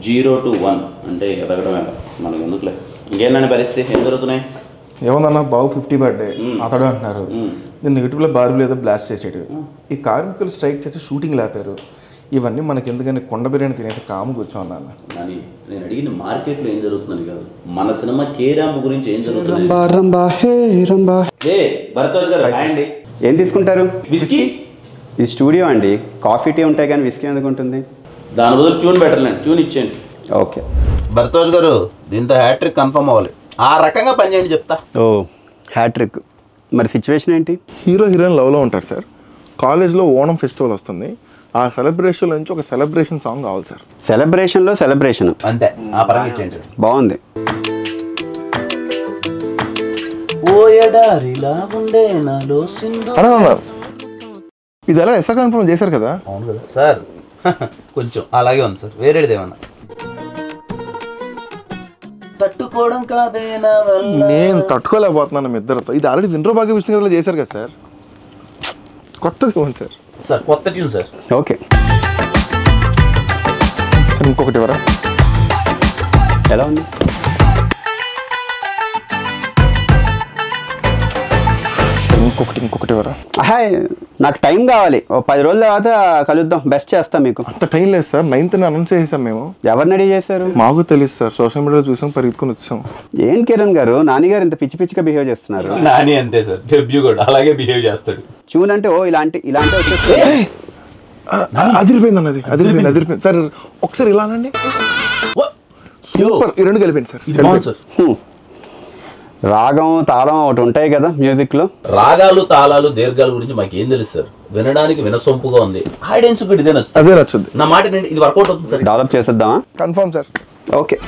0 to 1 అంటే ఎదగడమే మనకి ఎందుకులే. ఇంకేంటంటే పరిస్థితి ఏం జరుగుతున్నాయి? ఏమన్నా బాబు 50 బర్త్డే అతడు అంటున్నారు. నేను నెగిటివ్లో బార్బులు ఏదో బ్లాస్ట్ చేసాడు. ఈ కార్మికులు స్ట్రైక్ చేసి షూటింగ్ లేపారు. ఇవన్నీ మనకి ఎందుకని కొండ బిర్యానీ తినేసి కాము కూర్చోన్నాను. కానీ నేను అడిగిన మార్కెట్లో ఏం జరుగుతుందని కాదు, మన సినిమా కేరాంప్ గురించి ఏం జరుగుతుంది. భరద్వాజ్ గారు అండి, ఏం తీసుకుంటారు? విస్కీ. ఇది స్టూడియో అండి, కాఫీ టీ ఉంటాయి కానీ విస్కీ ఎందుకు ఉంటుంది? దాని బదులు ట్యూన్ పెట్టలేండి, ట్యూన్ ఇచ్చేయండి. ఓకే భరద్వాజ్ గారు, దీంతో హ్యాట్రిక్ కన్ఫర్మ్ అవ్వాలి. ఆ రకంగా పనిచేయండి చెప్తా. ఓ హ్యాట్రిక్. మరి సిచ్యువేషన్ ఏంటి? హీరో హీరోయిన్ లవ్లో ఉంటారు సార్. కాలేజ్లో ఓణం ఫెస్టివల్ వస్తుంది. ఆ సెలబ్రేషన్ నుంచి ఒక సెలబ్రేషన్ సాంగ్ కావాలి సార్. సెలబ్రేషన్లో సెలబ్రేషన్ అంతే, ఆ పరంగా ఇచ్చేయండి. బాగుంది. ఇది ఎలా ఎస్ఆర్ కన్ఫర్మ్ చేశారు కదా? అవును కదా సార్. కొంచెం అలాగే ఉంది సార్, వేరేది ఏమన్నా తట్టుకోవడం కాదేనా? నేను తట్టుకోలేకపోతున్నాను మీ ఇద్దరితో. ఇది ఆల్రెడీ విండ్రో భాగ్య విష్ణు గారు చేశారు కదా సార్. కొత్తది ఉంది సార్. సార్ కొత్త ట్యూన్ సార్. ఓకే సార్ ఇంకొకటి ఎవరా? ఎలా ఉంది? ఇంకొకటి ఎవరా? హాయ్, నాకు టైం కావాలి. ఓ 10 రోజుల తర్వాత కలుద్దాం. బెస్ట్ చేస్తాం మీకు. అంత టైం లేదు సార్. 9th అనౌన్స్ చేసాం మేము. ఎవరిని రెడీ చేశారు? మాకు తెలుసు సార్, సోషల్ మీడియాలో చూసాం, పరిగెత్తుకుని వచ్చాం. ఏం కిరణ్ గారు, నాని గారు ఇంత పిచ్చి పిచ్చిగా బిహేవ్ చేస్తున్నారు. నాని అంతే సార్, డెబ్యూ కూడా అలాగే బిహేవ్ చేస్తాడు. ట్యూన్ అంటే ఓ ఇలాంటి వచ్చేస్తే అదిరిపోయింది అన్నది. అదిరిపోయింది సార్. ఒకసారి ఇలా అనండి. సూపర్. ఈ రెండు కలిపోయింది సార్. రాగం తాళం ఒకటి ఉంటాయి కదా మ్యూజిక్ లో. రాగాలు తాళాలు దీర్ఘాల గురించి మాకు ఏం తెలుసు సార్. వినడానికి వినసొంపుగా ఉంది. ఆడియన్స్ కూడా ఇదే నచ్చుతుంది. అదే నచ్చుద్ది. నా మాట ఇది వర్కౌట్ అవుతుంది సార్. డెవలప్ చేసేద్దామా? Confirm sir. ఓకే.